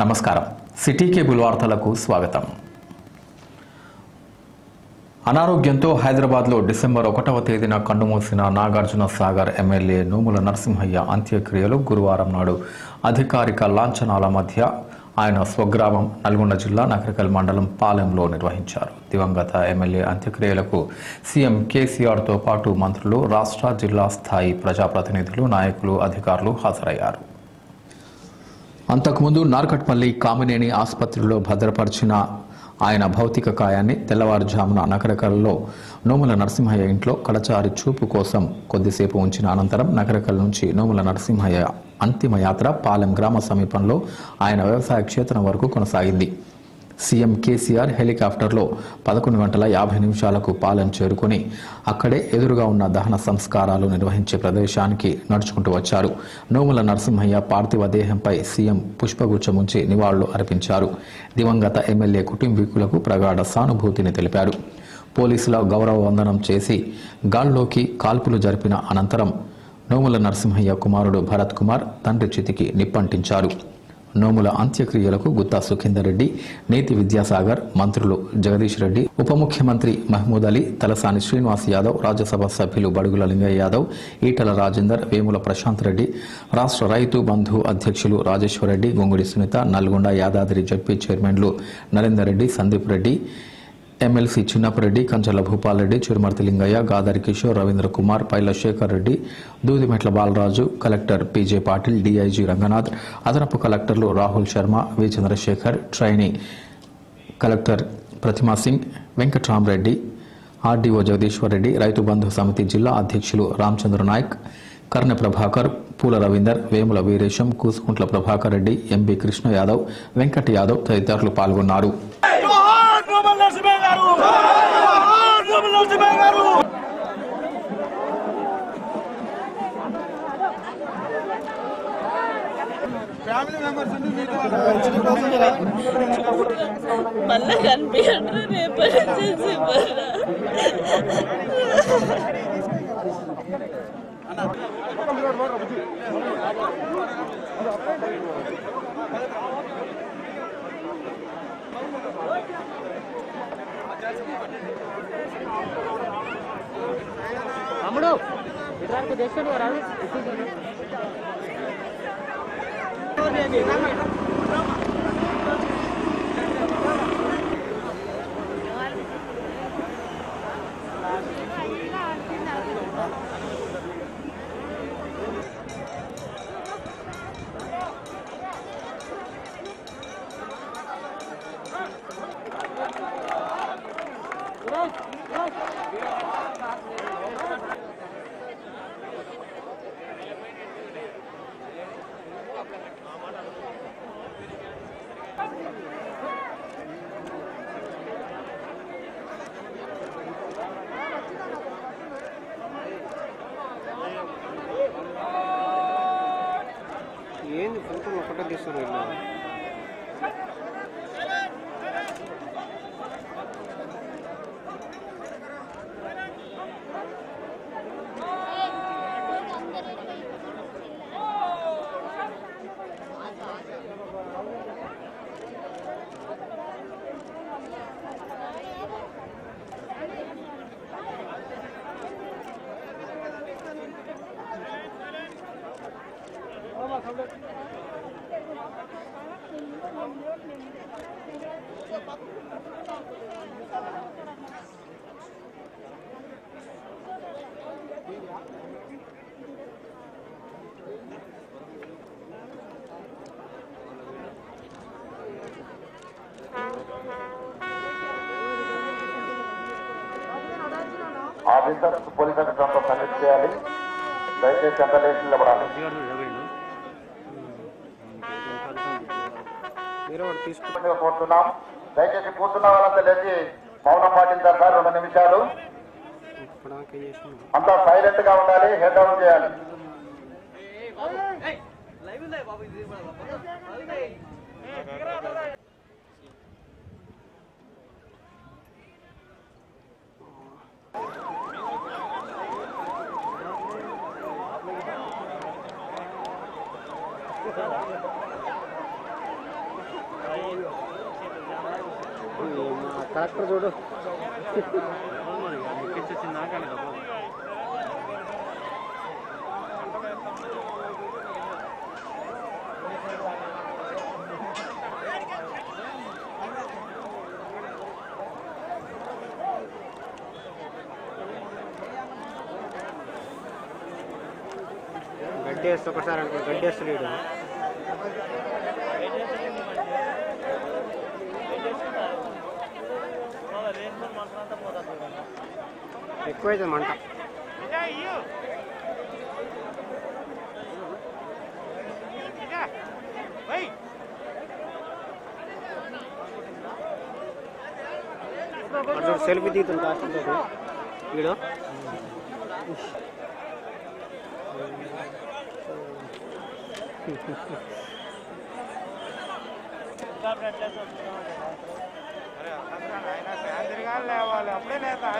నమస్కారం. City cable వార్తలకు స్వాగతం. అనారోగ్యంతో హైదరాబాద్లో డిసెంబర్ 1వ తేదీన కన్నుమూసిన నాగార్జున సాగర్ ఎమ్మెల్యే నోముల నరసింహయ్య అంత్యక్రియలు గురువారం నాడు అధికారిక లాంఛనాల మధ్య ఆయన స్వగ్రామం నల్గొండ జిల్లా నకరికల్ మండలం పాలెంలో నిర్వహించారు. దివంగత ఎమ్మెల్యే అంత్యక్రియలకు సీఎం కేసీఆర్తో పాటు మంత్రులు, రాష్ట్ర, జిల్లా స్థాయి ప్రజాప్రతినిధులు, నాయకులు, అధికారులు హాజరయ్యారు. అంతకుముందు నార్కట్పల్లి కామినేని ఆసుపత్రిలో భద్రపరిచిన ఆయన భౌతిక కాయాన్ని తెల్లవారుజామున నకరికల్లో నోముల నరసింహయ్య ఇంట్లో కడచారి చూపు కోసం కొద్దిసేపు ఉంచిన అనంతరం నకరికల్ నుంచి నోముల నరసింహయ్య అంతిమయాత్ర పాలెం గ్రామ సమీపంలో ఆయన వ్యవసాయ క్షేత్రం వరకు కొనసాగింది. సీఎం కేసీఆర్ హెలికాప్టర్లో 11:50 పాలెం చేరుకుని అక్కడే ఎదురుగా ఉన్న దహన సంస్కారాలు నిర్వహించే ప్రదేశానికి నడుచుకుంటూ వచ్చారు. నోముల నరసింహయ్య పార్థివ దేహంపై సీఎం పుష్పగుచ్చం ఉంచి నివాళులు అర్పించారు. దివంగత ఎమ్మెల్యే కుటుంబీకులకు ప్రగాఢ సానుభూతిని తెలిపారు. పోలీసుల గౌరవ వందనం చేసి గాల్లోకి కాల్పులు జరిపిన అనంతరం నోముల నరసింహయ్య కుమారుడు భరత్ కుమార్ తండ్రి చితికి నిప్పంటించారు. నోముల అంత్యక్రియలకు గుత్తా సుఖేందర్ రెడ్డి, నేతి విద్యాసాగర్, మంత్రులు జగదీష్ రెడ్డి, ఉప ముఖ్యమంత్రి మహమూద్ అలీ, తలసాని శ్రీనివాస్ యాదవ్, రాజ్యసభ సభ్యులు బడుగుల లింగయ్య యాదవ్, ఈటల రాజేందర్, వేముల ప్రశాంత్ రెడ్డి, రాష్ట్ర రైతు బంధు అధ్యక్షులు రాజేశ్వర్ రెడ్డి, గొంగుడి సునీత, నల్గొండ యాదాద్రి జడ్పీ చైర్మన్లు Narender Reddy, Sandeep Reddy, MLC Chinnapareddy, Kancharla Bhupal Reddy, Chirumarthi Lingaiah, Gadari Kishore, Ravindra Kumar, Paila Shekar Reddy, Dudimetla Balaraju, collector PJ Patil, DIG Ranganath, అదనపు కలెక్టర్లు Rahul Sharma, V Chandrashekar, trainee collector Pratima Singh, Venkatramareddy, RDO Jagadishwar Reddy, Rythu Bandhu సమితి జిల్లా అధ్యక్షులు రామచంద్ర నాయక్, కర్ణె ప్రభాకర్, పూల రవీందర్, వేముల వీరేశం, కూసుకుంట్ల ప్రభాకర్ రెడ్డి, ఎంబీ కృష్ణ యాదవ్, వెంకట యాదవ్ తదితరులు పాల్గొన్నారు. మళ్ళా కనిపించండి రేపటి చేసి అమ్ముడు ఇద్దరికి దేశాడు రాదు. ఏంది ఫోటోలు ఒకటే తీస్తారు. ఆఫీసర్స్ పోలీస్ అధికారులతో కనెక్ట్ చేయాలి. దయచేసి అంత లేచి నిలబడాలి. కోరుతున్నాం. దయచేసి కూర్చున్న వాళ్ళంతా లేచి మౌనం పాటించాలి సార్. 2 నిమిషాలు అంతా సైలెంట్ గా ఉండాలి. హెడ్ డౌన్ చేయాలి. కలెక్టర్ చూడు గడ్డి వేస్తే ఒకసారి అనుకో గడ్డి వేస్తలేడు ఎక్కువైతే మంట సెల్ఫీ దిగుతుంది కాస్త వీడు లేవాలి అప్పుడే లేదా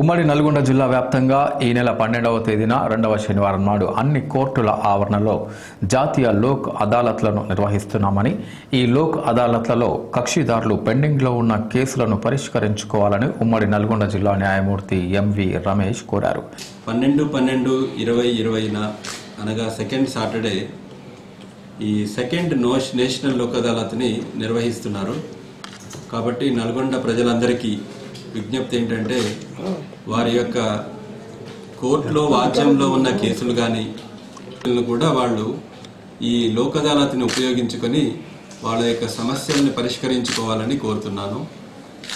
ఉమ్మడి నల్గొండ జిల్లా వ్యాప్తంగా ఈ నెల 12వ తేదీన 2వ శనివారం నాడు అన్ని కోర్టుల ఆవరణలో జాతీయ లోక్ అదాలత్లను నిర్వహిస్తున్నామని, ఈ లోక్ అదాలత్లలో కక్షిదారులు పెండింగ్లో ఉన్న కేసులను పరిష్కరించుకోవాలని ఉమ్మడి నల్గొండ జిల్లా న్యాయమూర్తి ఎంవి రమేష్ కోరారు. 12/12/2020 అనగా సెకండ్ సాటర్డే ఈ సెకండ్ నేషనల్ లోక్ అదాలత్ని నిర్వహిస్తున్నారు. కాబట్టి నల్గొండ ప్రజలందరికీ విజ్ఞప్తి ఏంటంటే వారి యొక్క కోర్టులో వాద్యంలో ఉన్న కేసులు కానీ కూడా వాళ్ళు ఈ లోక్ అదాలత్ని ఉపయోగించుకొని వాళ్ళ యొక్క సమస్యల్ని పరిష్కరించుకోవాలని కోరుతున్నాను.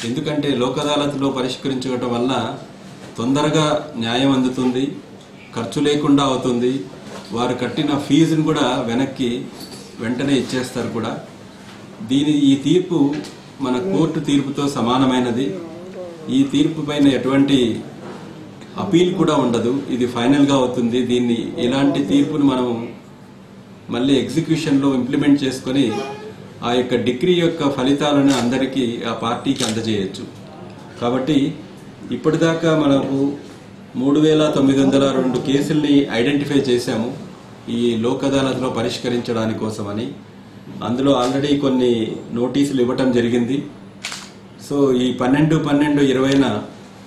ఎందుకంటే లోక్ అదాలత్లో పరిష్కరించుకోవటం వల్ల తొందరగా న్యాయం అందుతుంది, ఖర్చు లేకుండా అవుతుంది, వారు కట్టిన ఫీజును కూడా వెంటనే ఇచ్చేస్తారు కూడా. ఈ తీర్పు మన కోర్టు తీర్పుతో సమానమైనది. ఈ తీర్పు పైన ఎటువంటి అపీల్ కూడా ఉండదు, ఇది ఫైనల్గా అవుతుంది. ఇలాంటి తీర్పును మనం మళ్ళీ ఎగ్జిక్యూషన్లో ఇంప్లిమెంట్ చేసుకొని ఆ యొక్క డిగ్రీ యొక్క ఫలితాలను అందరికీ ఆ పార్టీకి అందజేయచ్చు. కాబట్టి ఇప్పటిదాకా మనకు 3902 కేసుల్ని ఐడెంటిఫై చేశాము ఈ లోక్ అదాలత్లో పరిష్కరించడానికి కోసమని. అందులో ఆల్రెడీ కొన్ని నోటీసులు ఇవ్వటం జరిగింది. సో ఈ 12/12/20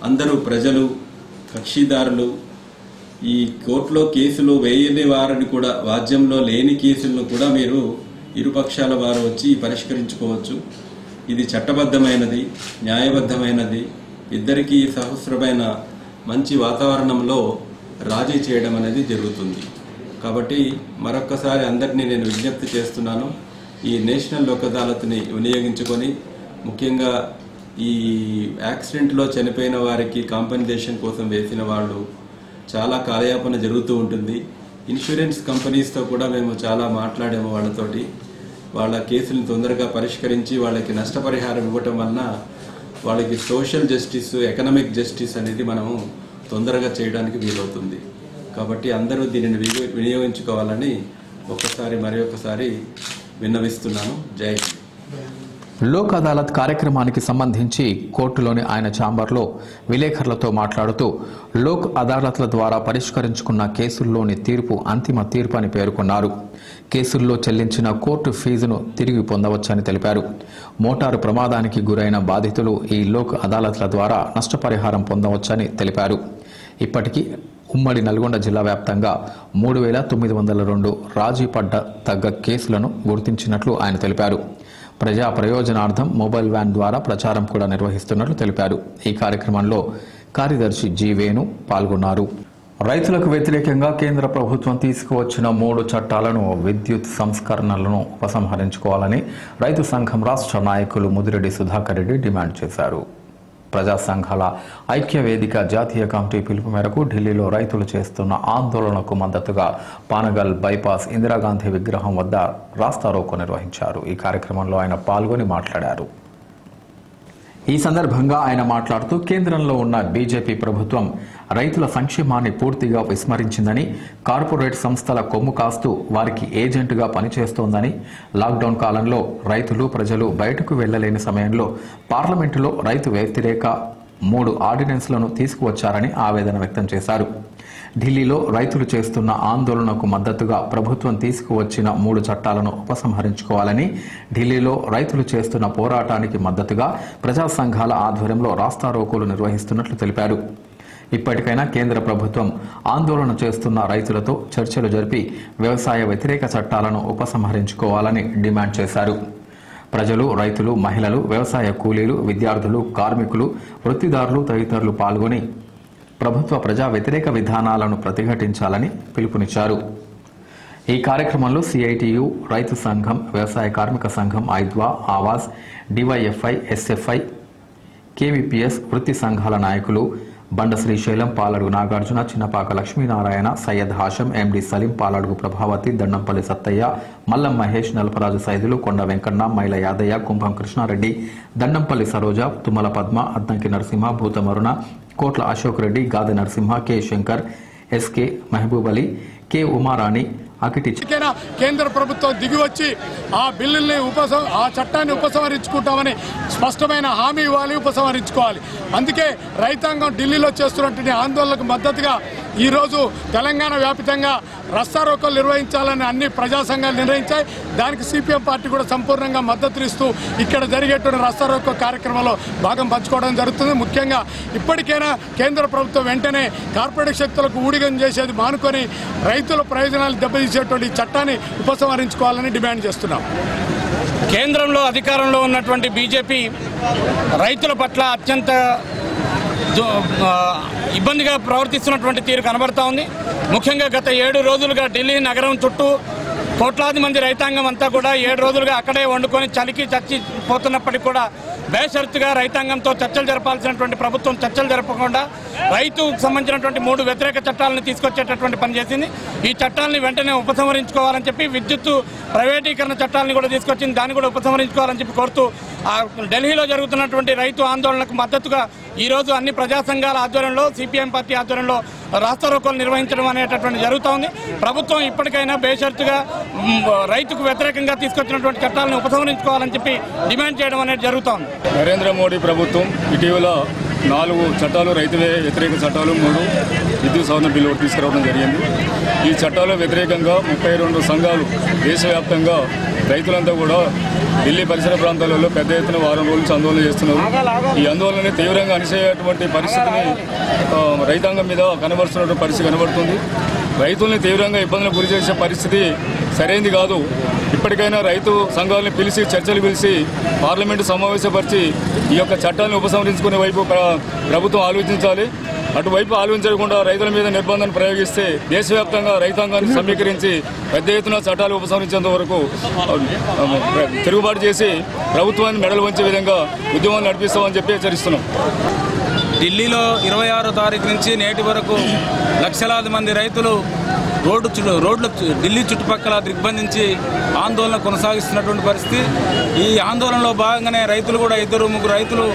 అందరూ ప్రజలు, కక్షిదారులు ఈ కోర్టులో కేసులు వేయని వారిని కూడా, వాద్యంలో లేని కేసులను కూడా మీరు ఇరుపక్షాల వారు వచ్చి పరిష్కరించుకోవచ్చు. ఇది చట్టబద్ధమైనది, న్యాయబద్ధమైనది. ఇద్దరికీ సహస్రమైన మంచి వాతావరణంలో రాజీ చేయడం అనేది జరుగుతుంది. కాబట్టి మరొక్కసారి అందరినీ నేను విజ్ఞప్తి చేస్తున్నాను, ఈ నేషనల్ లోక్ అదాలత్ని వినియోగించుకొని ముఖ్యంగా ఈ యాక్సిడెంట్లో చనిపోయిన వారికి కాంపెన్సేషన్ కోసం వేసిన వాళ్ళు చాలా కాలయాపన జరుగుతూ ఉంటుంది. ఇన్సూరెన్స్ కంపెనీస్తో కూడా మేము చాలా మాట్లాడాము వాళ్ళతోటి. వాళ్ళ కేసులను తొందరగా పరిష్కరించి వాళ్ళకి నష్టపరిహారం ఇవ్వటం వలన వాళ్ళకి సోషల్ జస్టిస్, ఎకనామిక్ జస్టిస్ అనేది మనము తొందరగా చేయడానికి వీలవుతుంది. కాబట్టి అందరూ దీనిని వినియోగించుకోవాలని మరొకసారి విన్నవిస్తున్నాను. జై హింద్. లోక్ అదాలత్ కార్యక్రమానికి సంబంధించి కోర్టులోని ఆయన ఛాంబర్లో విలేకరులతో మాట్లాడుతూ లోక్ అదాలత్ల ద్వారా పరిష్కరించుకున్న కేసుల్లోని తీర్పు అంతిమ తీర్పు అని పేర్కొన్నారు. కేసుల్లో చెల్లించిన కోర్టు ఫీజును తిరిగి పొందవచ్చని తెలిపారు. మోటారు ప్రమాదానికి గురైన బాధితులు ఈ లోక్ అదాలత్ల ద్వారా నష్టపరిహారం పొందవచ్చని తెలిపారు. ఇప్పటికీ ఉమ్మడి నల్గొండ జిల్లా వ్యాప్తంగా 3902 రాజీ పడ్డ తగ్గ కేసులను గుర్తించినట్లు ఆయన తెలిపారు. ప్రజా ప్రయోజనార్థం మొబైల్ వ్యాన్ ద్వారా ప్రచారం కూడా నిర్వహిస్తున్నట్లు తెలిపారు. ఈ కార్యక్రమంలో కార్యదర్శి జి వేణు పాల్గొన్నారు. రైతులకు వ్యతిరేకంగా కేంద్ర ప్రభుత్వం తీసుకువచ్చిన 3 చట్టాలను, విద్యుత్ సంస్కరణలను ఉపసంహరించుకోవాలని రైతు సంఘం రాష్ట్ర నాయకులు ముదిరెడ్డి సుధాకర్ రెడ్డి డిమాండ్ చేశారు. ప్రజా సంఘాల ఐక్య వేదిక జాతీయ కమిటీ పిలుపు మేరకు ఢిల్లీలో రైతులు చేస్తున్న ఆందోళనకు మద్దతుగా పానగల్ బైపాస్ ఇందిరాగాంధీ విగ్రహం వద్ద రాస్తారోకో నిర్వహించారు. ఈ కార్యక్రమంలో ఆయన పాల్గొని మాట్లాడారు. ఈ సందర్భంగా ఆయన మాట్లాడుతూ కేంద్రంలో ఉన్న బీజేపీ ప్రభుత్వం రైతుల సంక్షేమాన్ని పూర్తిగా విస్మరించిందని, కార్పొరేట్ సంస్థల కొమ్ము కాస్తూ వారికి ఏజెంట్గా పనిచేస్తోందని, లాక్డౌన్ కాలంలో రైతులు ప్రజలు బయటకు వెళ్లలేని సమయంలో పార్లమెంటులో రైతు వ్యతిరేక 3 ఆర్డినెన్స్లను తీసుకువచ్చారని ఆవేదన వ్యక్తం చేశారు. ఢిల్లీలో రైతులు చేస్తున్న ఆందోళనకు మద్దతుగా ప్రభుత్వం తీసుకువచ్చిన 3 చట్టాలను ఉపసంహరించుకోవాలని, ఢిల్లీలో రైతులు చేస్తున్న పోరాటానికి మద్దతుగా ప్రజా సంఘాల ఆధ్వర్యంలో రాస్తారోకోలు నిర్వహిస్తున్నట్లు తెలిపారు. ఇప్పటికైనా కేంద్ర ప్రభుత్వం ఆందోళన చేస్తున్న రైతులతో చర్చలు జరిపి వ్యవసాయ వ్యతిరేక చట్టాలను ఉపసంహరించుకోవాలని డిమాండ్ చేశారు. ప్రజలు, రైతులు, మహిళలు, వ్యవసాయ కూలీలు, విద్యార్థులు, కార్మికులు, వృత్తిదారులు తదితరులు పాల్గొని ప్రభుత్వ ప్రజా వ్యతిరేక విధానాలను ప్రతిఘటించాలని పిలుపునిచ్చారు. ఈ కార్యక్రమంలో సిఐటియు, రైతు సంఘం, వ్యవసాయ కార్మిక సంఘం, ఐద్వా, ఆవాజ్, డివైఎఫ్ఐ, ఎస్ఎఫ్ఐ, కేవీపీఎస్, వృత్తి సంఘాల నాయకులు బండ శ్రీశైలం, పాలడుగు నాగార్జున, చిన్నపాక లక్ష్మీనారాయణ, సయ్యద్ హాషం, ఎండి సలీం, పాలడుగు ప్రభావతి, దండంపల్లి సత్తయ్య, మల్లం మహేష్, నలపరాజు సైదులు, కొండ వెంకన్న, మైల యాదయ్య, కుంభం కృష్ణారెడ్డి, దండంపల్లి సరోజ, తుమ్మల పద్మ, అద్దంకి నరసింహ, భూతమరుణ, కోట్ల Ashok Reddy, Gadi Narasimha, K Shankar, SK Mahaboob Ali, K Umarani, Akiti కేంద్ర ప్రభుత్వం దిగివచ్చి ఆ బిల్లుల్ని ఆ చట్టాన్ని ఉపసంహరించుకుంటామని స్పష్టమైన హామీ ఇవ్వాలి, ఉపసంహరించుకోవాలి. అందుకే రైతాంగం ఢిల్లీలో చేస్తున్నటువంటి ఆందోళనకు మద్దతుగా ఈరోజు తెలంగాణ వ్యాప్తంగా రాస్తారోకోలు నిర్వహించాలని అన్ని ప్రజా సంఘాలు నిర్ణయించాయి. దానికి సిపిఎం పార్టీ కూడా సంపూర్ణంగా మద్దతునిస్తూ ఇక్కడ జరిగేటువంటి రాస్తారోకో కార్యక్రమంలో భాగం పంచుకోవడం జరుగుతుంది. ముఖ్యంగా ఇప్పటికైనా కేంద్ర ప్రభుత్వం వెంటనే కార్పొరేట్ శక్తులకు ఊడిగం చేసేది మానుకొని రైతుల ప్రయోజనాలు దెబ్బతీసేటువంటి చట్టాన్ని ఉపసంహరించుకోవాలని డిమాండ్ చేస్తున్నాం. కేంద్రంలో అధికారంలో ఉన్నటువంటి బీజేపీ రైతుల పట్ల అత్యంత ఇబ్బందిగా ప్రవర్తిస్తున్నటువంటి తీరు కనబడతా ఉంది. ముఖ్యంగా గత 7 రోజులుగా ఢిల్లీ నగరం చుట్టూ కోట్లాది మంది రైతాంగం అంతా కూడా 7 రోజులుగా అక్కడే వండుకొని చలికి చచ్చిపోతున్నప్పటికీ కూడా బేషరతుగా రైతాంగంతో చర్చలు జరపాల్సినటువంటి ప్రభుత్వం చర్చలు జరపకుండా రైతుకు సంబంధించినటువంటి 3 వ్యతిరేక చట్టాలను తీసుకొచ్చేటటువంటి పని చేసింది. ఈ చట్టాలని వెంటనే ఉపసంహరించుకోవాలని చెప్పి, విద్యుత్తు ప్రైవేటీకరణ చట్టాలను కూడా తీసుకొచ్చింది, దాన్ని కూడా ఉపసంహరించుకోవాలని చెప్పి కోరుతూ ఢిల్లీలో జరుగుతున్నటువంటి రైతు ఆందోళనకు మద్దతుగా ఈరోజు అన్ని ప్రజా సంఘాల ఆధ్వర్యంలో, సిపిఎం పార్టీ ఆధ్వర్యంలో రాస్తారోకోలు నిర్వహించడం అనేటటువంటి జరుగుతోంది. ప్రభుత్వం ఇప్పటికైనా బేషరతుగా రైతుకు వ్యతిరేకంగా తీసుకొచ్చినటువంటి చట్టాలను ఉపసంహరించుకోవాలని చెప్పి డిమాండ్ చేయడం అనేది జరుగుతోంది. నరేంద్ర మోడీ ప్రభుత్వం ఇటీవల 4 చట్టాలు, రైతు వ్యతిరేక చట్టాలు, 3 విద్యుత్ సవరణ బిల్లు తీసుకురావడం జరిగింది. ఈ చట్టాల వ్యతిరేకంగా 32 సంఘాలు దేశవ్యాప్తంగా రైతులంతా కూడా ఢిల్లీ పరిసర ప్రాంతాలలో పెద్ద ఎత్తున వారం రోజుల నుంచి ఆందోళన చేస్తున్నారు. ఈ ఆందోళనని తీవ్రంగా అణిచేటువంటి పరిస్థితిని రైతాంగం మీద కనబరుస్తున్నటువంటి పరిస్థితి కనబడుతుంది. రైతుల్ని తీవ్రంగా ఇబ్బందులకు గురి చేసే పరిస్థితి సరైనది కాదు. ఇప్పటికైనా రైతు సంఘాలను పిలిచి చర్చలు పిలిచి పార్లమెంటు సమావేశపరిచి ఈ యొక్క చట్టాలను ఉపసంహరించుకునే వైపు ప్రభుత్వం ఆలోచించాలి. అటువైపు ఆలోచించకుండా రైతుల మీద నిర్బంధాన్ని ప్రయోగిస్తే దేశవ్యాప్తంగా రైతాంగాన్ని సమీకరించి పెద్ద ఎత్తున చట్టాలు ఉపసంహరించేంత వరకు తిరుగుబాటు చేసి ప్రభుత్వాన్ని మెడలు వంచే విధంగా ఉద్యమాలు నడిపిస్తామని చెప్పి హెచ్చరిస్తున్నాం. ఢిల్లీలో 26వ తారీఖు నుంచి నేటి వరకు లక్షలాది మంది రైతులు రోడ్లు ఢిల్లీ చుట్టుపక్కల దిగ్బంధించి ఆందోళన కొనసాగిస్తున్నటువంటి పరిస్థితి. ఈ ఆందోళనలో భాగంగానే రైతులు కూడా 2-3 రైతులు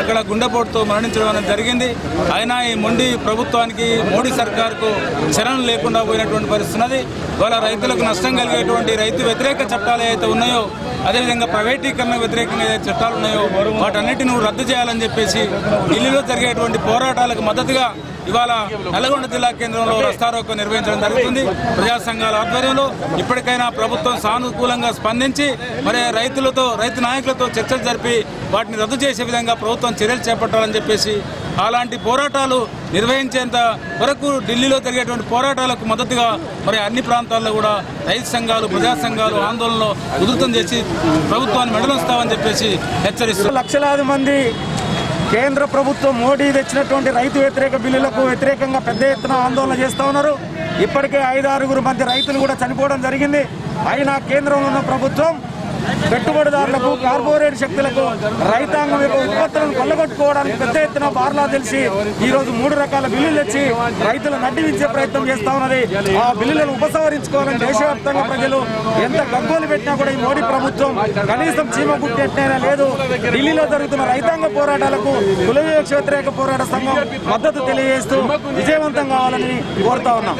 అక్కడ గుండెపోటుతో మరణించడం అనేది జరిగింది. అయినా ఈ మొండి ప్రభుత్వానికి, మోడీ సర్కార్కు చలనం లేకుండా పోయినటువంటి పరిస్థితి ఉన్నది. వాళ్ళ రైతులకు నష్టం కలిగేటువంటి రైతు వ్యతిరేక చట్టాలు ఏవైతే ఉన్నాయో, అదేవిధంగా ప్రైవేటీకరణ వ్యతిరేకంగా ఏదైతే చట్టాలు ఉన్నాయో వాటన్నిటిని రద్దు చేయాలని చెప్పేసి ఢిల్లీలో జరిగేటువంటి పోరాటాలకు మద్దతుగా ఇవాళ నల్గొండ జిల్లా కేంద్రంలో రాస్తారోకో నిర్వహించడం జరుగుతుంది. ప్రజా సంఘాల ఆధ్వర్యంలో ఇప్పటికైనా ప్రభుత్వం సానుకూలంగా స్పందించి రైతు నాయకులతో చర్చలు జరిపి వాటిని రద్దు చేసే విధంగా ప్రభుత్వం చర్యలు చేపట్టాలని చెప్పేసి, అలాంటి పోరాటాలు నిర్వహించేంత వరకు ఢిల్లీలో జరిగేటువంటి పోరాటాలకు మద్దతుగా అన్ని ప్రాంతాల్లో కూడా రైతు సంఘాలు, ప్రజా సంఘాలు ఆందోళనలో ఉధృతం చేసి ప్రభుత్వాన్ని మెడలుస్తామని చెప్పేసి హెచ్చరిస్తున్నారు. లక్షలాది మంది కేంద్ర ప్రభుత్వం మోడీ తెచ్చినటువంటి రైతు వ్యతిరేక బిల్లులకు వ్యతిరేకంగా పెద్ద ఎత్తున ఆందోళన చేస్తూ ఉన్నారు. ఇప్పటికే 5-6 మంది రైతులు కూడా చనిపోవడం జరిగింది. అయినా కేంద్రంలో ఉన్న ప్రభుత్వం పెట్టుబడిదారులకు కార్పొరేట్ శక్తులకు రైతాంగం యొక్క ఉత్పత్తులను కొల్లగొట్టుకోవడానికి పెద్ద ఎత్తున బార్లా తెలిసి ఈరోజు 3 రకాల బిల్లులు తెచ్చి రైతులు నడ్డివించే ప్రయత్నం చేస్తా ఉన్నది. ఆ బిల్లులను ఉపసంహరించుకోవాలని దేశవ్యాప్తంగా ప్రజలు ఎంత గగ్గోలు పెట్టినా కూడా ఈ మోడీ ప్రభుత్వం కనీసం చీమ గుట్టెట్టైనా లేదు. ఢిల్లీలో జరుగుతున్న రైతాంగ పోరాటాలకు కుల వివక్ష వ్యతిరేక పోరాట సంఘం మద్దతు తెలియజేస్తూ విజయవంతం కావాలని కోరుతా ఉన్నాం.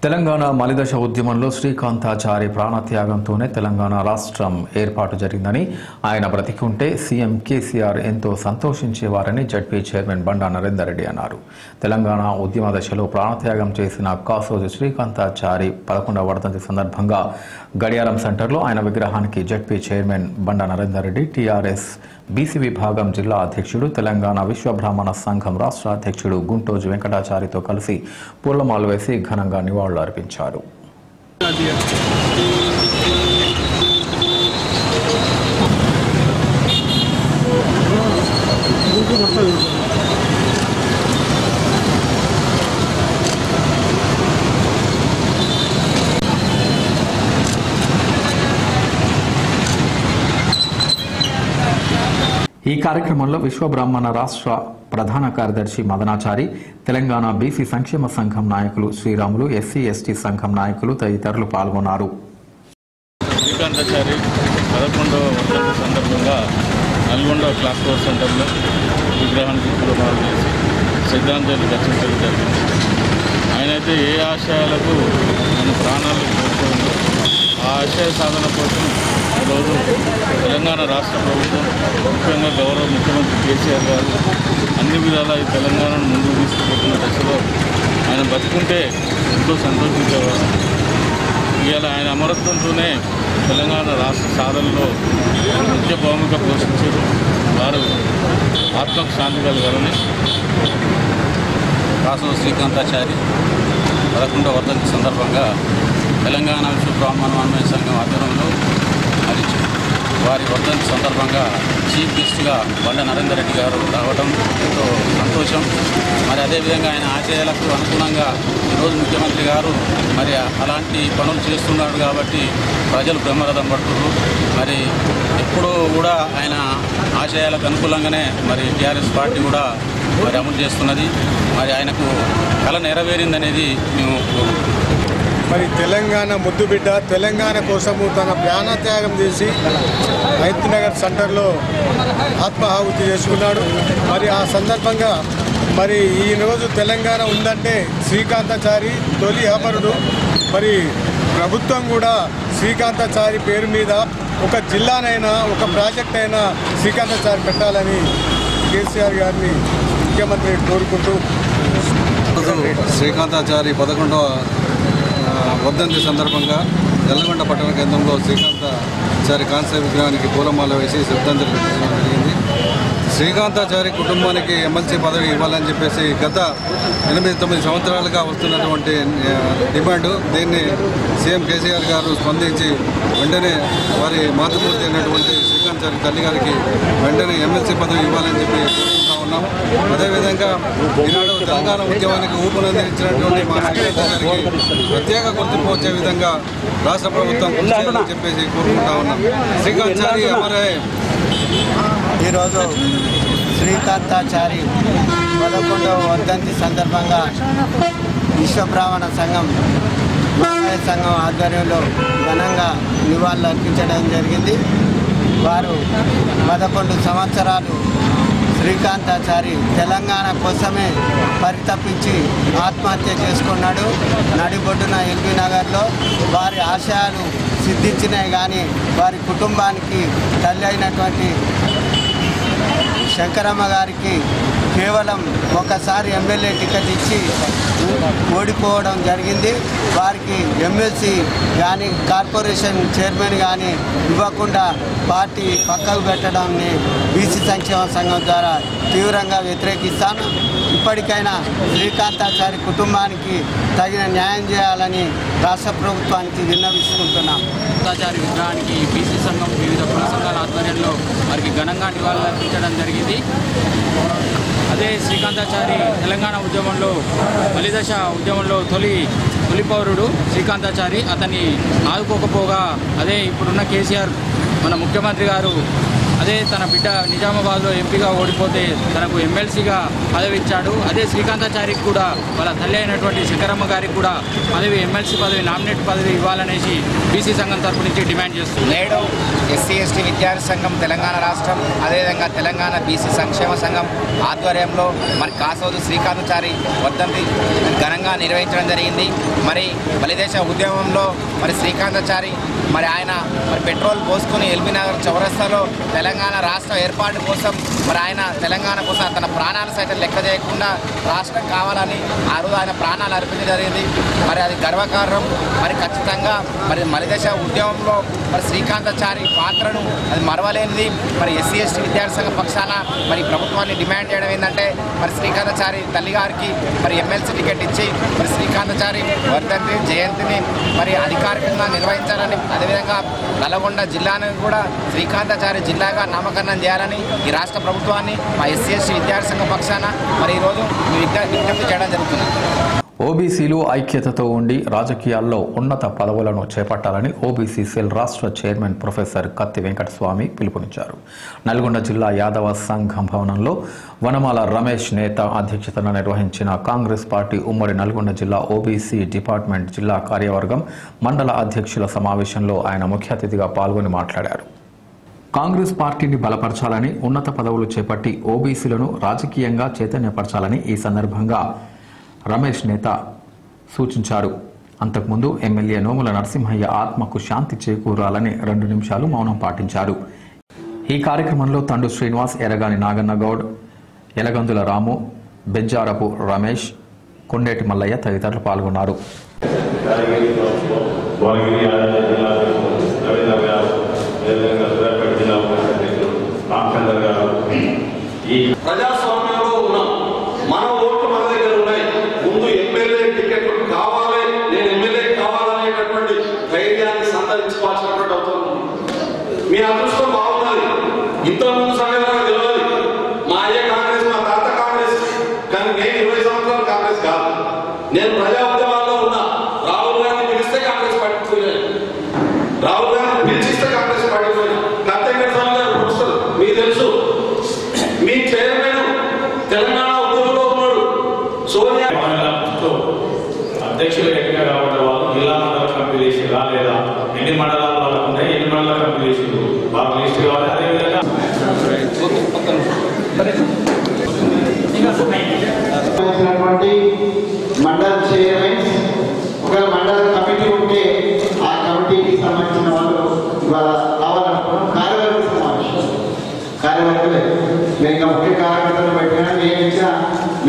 తెలంగాణ మలిదశ ఉద్యమంలో శ్రీకాంతాచారి ప్రాణత్యాగంతోనే తెలంగాణ రాష్ట్రం ఏర్పాటు జరిగిందని, ఆయన బ్రతికుంటే సీఎం కేసీఆర్ ఎంతో సంతోషించేవారని జడ్పీ చైర్మన్ బండా నరేందర్ రెడ్డి అన్నారు. తెలంగాణ ఉద్యమ దశలో ప్రాణత్యాగం చేసిన కాసోజు శ్రీకాంతాచారి 11వ వర్ధంతి సందర్భంగా గడియారం సెంటర్లో ఆయన విగ్రహానికి జడ్పీ చైర్మన్ బండా నరేందర్ రెడ్డి, టీఆర్ఎస్ బీసీ విభాగం జిల్లా అధ్యక్షుడు, తెలంగాణ విశ్వబ్రాహ్మణ సంఘం రాష్ట్ర అధ్యక్షుడు గుంటోజు వెంకటాచారితో కలిసి పూలమాలలు వేసి ఘనంగా నివాళులు అర్పించారు. ఈ కార్యక్రమంలో విశ్వబ్రాహ్మణ రాష్ట్ర ప్రధాన కార్యదర్శి మదనాచారి, తెలంగాణ బీసీ సంక్షేమ సంఘం నాయకులు శ్రీరాములు, ఎస్సీ ఎస్టీ సంఘం నాయకులు తదితరులు పాల్గొన్నారు. శ్రీకాంతాచారి 11వ వర్ధంతి సందర్భంగా నల్గొండ క్లాస్ 4 సెంటర్లో విగ్రహానికి పూలమాలలు వేసి శ్రద్ధాంజలి రచించడం జరిగింది. ఆయనైతే ఏ ఆశయాలకు ఆయన ప్రాణాలు కోల్పోయిందో ఆ ఆశయ సాధన కోసం ఈరోజు తెలంగాణ రాష్ట్ర ప్రభుత్వం, ముఖ్యంగా గౌరవ ముఖ్యమంత్రి కేసీఆర్ గారు అన్ని విధాలా ఈ తెలంగాణను ముందుకు తీసుకుపోతున్న దశలో ఆయన బతుకుంటే ఎంతో సంతోషించేవారు. ఇవాళ ఆయన అమరత్వంతోనే తెలంగాణ రాష్ట్ర సాధనలో ముఖ్య భూమిక పోషించారు. వారు ఆత్మకు శాంతి కలగాలని కాసోజు శ్రీకాంతాచారి 11వ వర్ధంతి సందర్భంగా తెలంగాణ విశ్వబ్రాహ్మణ సంఘం ఆధ్వర్యంలో మరి వారి వర్ధంతి సందర్భంగా చీఫ్ గెస్ట్గా బండా నరేందర్ రెడ్డి గారు రావడం ఎంతో సంతోషం. మరి అదేవిధంగా ఆయన ఆశయాలకు అనుగుణంగా ఈరోజు ముఖ్యమంత్రి గారు మరి అలాంటి పనులు చేస్తున్నాడు కాబట్టి ప్రజలు బ్రహ్మరథం పడుతున్నారు. మరి ఎప్పుడూ కూడా ఆయన ఆశయాలకు అనుకూలంగానే మరి టీఆర్ఎస్ పార్టీ కూడా మరి అమలు చేస్తున్నది. మరి ఆయనకు కళ నెరవేరిందనేది మేము మరి తెలంగాణ ముద్దుబిడ్డ తెలంగాణ కోసము తన ప్రాణత్యాగం చేసి రైతునగర్ సెంటర్లో ఆత్మాహుతి చేసుకున్నాడు. మరి ఆ సందర్భంగా మరి ఈరోజు తెలంగాణ ఉందంటే శ్రీకాంతాచారి తొలి అమరుడు. మరి ప్రభుత్వం కూడా శ్రీకాంతాచారి పేరు మీద ఒక జిల్లానైనా ఒక ప్రాజెక్ట్ అయినా శ్రీకాంతాచారి పెట్టాలని కేసీఆర్ గారిని ముఖ్యమంత్రి కోరుకుంటూ శ్రీకాంతాచారి 11వ వర్ధంతి సందర్భంగా నల్గొండ పట్టణ కేంద్రంలో శ్రీకాంతాచారి కాంస్య విగ్రహానికి పూలమాల వేసి శ్రద్ధాంజలి ఘటించడం జరిగింది. శ్రీకాంతాచారి కుటుంబానికి ఎమ్మెల్సీ పదవి ఇవ్వాలని చెప్పేసి గత 8-9 సంవత్సరాలుగా వస్తున్నటువంటి డిమాండు. దీన్ని సీఎం కేసీఆర్ గారు స్పందించి వెంటనే వారి మాతృమూర్తి అయినటువంటి శ్రీకాంతాచారి తల్లి గారికి వెంటనే ఎమ్మెల్సీ పదవి ఇవ్వాలని చెప్పి కోరుకుంటా ఉన్నాం. అదేవిధంగా ఈనాడు తెలంగాణ ఉద్యమానికి ఊపునందించినటువంటి మా శ్రీకాంతాచారికి ప్రత్యేక గుర్తింపు వచ్చే విధంగా రాష్ట్ర ప్రభుత్వం కృషి చేయాలని చెప్పేసి కోరుకుంటా ఉన్నాం. శ్రీకాంతాచారి అమరే. ఈరోజు శ్రీకాంతాచారి 11వ వర్ధంతి సందర్భంగా విశ్వబ్రాహ్మణ సంఘం సంఘం ఆధ్వర్యంలో ఘనంగా నివాళులు అర్పించడం జరిగింది. వారు 11 సంవత్సరాలు శ్రీకాంతాచారి తెలంగాణ కోసమే పరితపించి ఆత్మహత్య చేసుకున్నాడు. నడిబొడ్డున ఎల్బీ నగర్లో వారి ఆశయాలు సిద్ధించినాయి కానీ వారి కుటుంబానికి తల్లి అయినటువంటి శంకరమ్మ గారికి కేవలం ఒకసారి ఎమ్మెల్యే టికెట్ ఇచ్చి ఓడిపోవడం జరిగింది. వారికి ఎమ్మెల్సీ కానీ కార్పొరేషన్ చైర్మన్ కానీ ఇవ్వకుండా పార్టీ పక్కకు పెట్టడాన్ని బీసీ సంక్షేమ సంఘం ద్వారా తీవ్రంగా వ్యతిరేకిస్తాను. ఇప్పటికైనా శ్రీకాంతాచారి కుటుంబానికి తగిన న్యాయం చేయాలని రాష్ట్ర ప్రభుత్వానికి విన్నవిస్తున్నాం. శ్రీకాంతాచారి విగ్రహానికి బీసీ సంఘం వివిధ కుల సంఘాల ఆధ్వర్యంలో వారికి ఘనంగా నివాళులు అర్పించడం జరిగింది. అదే శ్రీకాంతాచారి తెలంగాణ ఉద్యమంలో మలిదశ ఉద్యమంలో తొలి పౌరుడు శ్రీకాంతాచారి. అతన్ని ఆదుకోకపోగా అదే ఇప్పుడున్న కేసీఆర్ మన ముఖ్యమంత్రి గారు అదే తన బిడ్డ నిజామాబాద్లో ఎంపీగా ఓడిపోతే తనకు ఎమ్మెల్సీగా పదవి ఇచ్చాడు. అదే శ్రీకాంతాచారికి కూడా వాళ్ళ తల్లి అయినటువంటి శంకరమ్మ గారికి కూడా పదవి ఎమ్మెల్సీ పదవి నామినేట్ పదవి ఇవ్వాలనేసి బీసీ సంఘం తరపు నుంచి డిమాండ్ చేస్తుంది. నేడు ఎస్సీ ఎస్టీ విద్యార్థి సంఘం తెలంగాణ రాష్ట్రం అదేవిధంగా తెలంగాణ బీసీ సంక్షేమ సంఘం ఆధ్వర్యంలో మరి కాసోదు శ్రీకాంతాచారి వర్ధంతి ఘనంగా నిర్వహించడం జరిగింది. మరి బలిదేశ ఉద్యమంలో మరి శ్రీకాంతాచారి మరి ఆయన మరి పెట్రోల్ పోసుకుని ఎల్బీ నగర్ చౌరస్తాలో తెలంగాణ రాష్ట్ర ఏర్పాటు కోసం మరి ఆయన తెలంగాణ కోసం తన ప్రాణాలు సైతం లెక్క చేయకుండా రాష్ట్రం కావాలని ఆ రోజు ఆయన ప్రాణాలు అర్పించడం జరిగింది. మరి అది గర్వకారణం. మరి ఖచ్చితంగా మరి బలిదేశ ఉద్యమంలో మరి శ్రీకాంతాచారి పాత్రను అది మరవలేనిది. మరి ఎస్సీ ఎస్టీ విద్యార్థి సంఘ పక్షాన మరి ప్రభుత్వాన్ని డిమాండ్ చేయడం ఏంటంటే మరి శ్రీకాంతాచారి తల్లి గారికి మరి ఎమ్మెల్సీ టికెట్ ఇచ్చి మరి శ్రీకాంతాచారి వర్ధంతి జయంతిని మరి అధికారికంగా నిర్వహించాలని, అదేవిధంగా నల్గొండ జిల్లాను కూడా శ్రీకాంతాచారి జిల్లాగా నామకరణం చేయాలని ఈ రాష్ట్ర ప్రభుత్వాన్ని మా ఎస్సీ ఎస్టీ విద్యార్థి సంఘ పక్షాన మరి ఈరోజు విజ్ఞప్తి చేయడం జరుగుతుంది. ఓబీసీలు ఐక్యతతో ఉండి రాజకీయాల్లో ఉన్నత పదవులను చేపట్టాలని ఓబీసీ సెల్ రాష్ట్ర చైర్మన్ ప్రొఫెసర్ కత్తి వెంకటస్వామి పిలుపునిచ్చారు. నల్గొండ జిల్లా యాదవ సంఘం భవనంలో వనమాల రమేష్ నేత అధ్యక్షతన నిర్వహించిన కాంగ్రెస్ పార్టీ ఉమ్మడి నల్గొండ జిల్లా ఓబీసీ డిపార్ట్మెంట్ జిల్లా కార్యవర్గం మండల అధ్యక్షుల సమావేశంలో ఆయన ముఖ్య అతిథిగా పాల్గొని మాట్లాడారు. కాంగ్రెస్ పార్టీని బలపరచాలని, ఉన్నత పదవులు చేపట్టి ఓబీసీలను రాజకీయంగా చైతన్యపరచాలని ఈ సందర్భంగా రమేష్ నేత సూచించారు. అంతకుముందు ఎమ్మెల్యే నోముల నరసింహయ్య ఆత్మకు శాంతి చేకూరాలని 2 నిమిషాలు మౌనం పాటించారు. ఈ కార్యక్రమంలో తండు శ్రీనివాస్, ఎరగాని నాగన్నగౌడ్, ఎలగందుల రాము, బెజ్జారపు రమేష్, కొండేటి మల్లయ్య తదితరులు పాల్గొన్నారు. ప్రజాస్వామ్యంలో ఉన్నాం. మన ఓట్లు మన దగ్గర ఉన్నాయి. ముందు ఎమ్మెల్యే టికెట్లు కావాలి, నేను ఎమ్మెల్యే కావాలనేటటువంటి ధైర్యాన్ని సంతరించుకోవాల్సినటువంటి అవసరం. మీ అదృష్టం బాగున్నది. ఇంతకుముందు సంగతి తెలియదు. మా అయ్య కాంగ్రెస్, మా తాత కాంగ్రెస్, కానీ నేను 20 సంవత్సరాలు కాంగ్రెస్ కాదు. నేను ప్రజా ఉద్యమాల్లో ఉన్నా. రాహుల్ గాంధీ పిలిస్తే కాంగ్రెస్ పార్టీ పోయినాను. రాహుల్ గాంధీ పిలిచిస్తే కాంగ్రెస్ పార్టీ పోయినా. కత్తెంకటస్వామి గారు ప్రొఫెసర్ మీకు తెలుసు. మీ చైర్మన్ తెలంగాణ ఉద్యమంలో ఉన్నాడు. సోనియా అధ్యక్షులు గట్టిగా కాబట్టి వాళ్ళు జిల్లా మండల కమిటీ చేసి రాలేదా, ఎన్ని మండలాలు వాళ్ళకు ఉన్నాయి, ఎన్ని మండల కమిటీ చేసి బాగా లిస్ట్ కావాలి. అదేవిధంగా మండల చైర్మన్ ఒకవేళ మండల కమిటీ ఉంటే ఆ కమిటీకి సంబంధించిన వాళ్ళు ఇవాళ రావాలనుకున్నాం. కార్యవర్గ సమావేశం కార్యవర్గలే మేము ఇంకా ముఖ్య కార్యకర్తలు పెట్టినా నేను ఇచ్చిన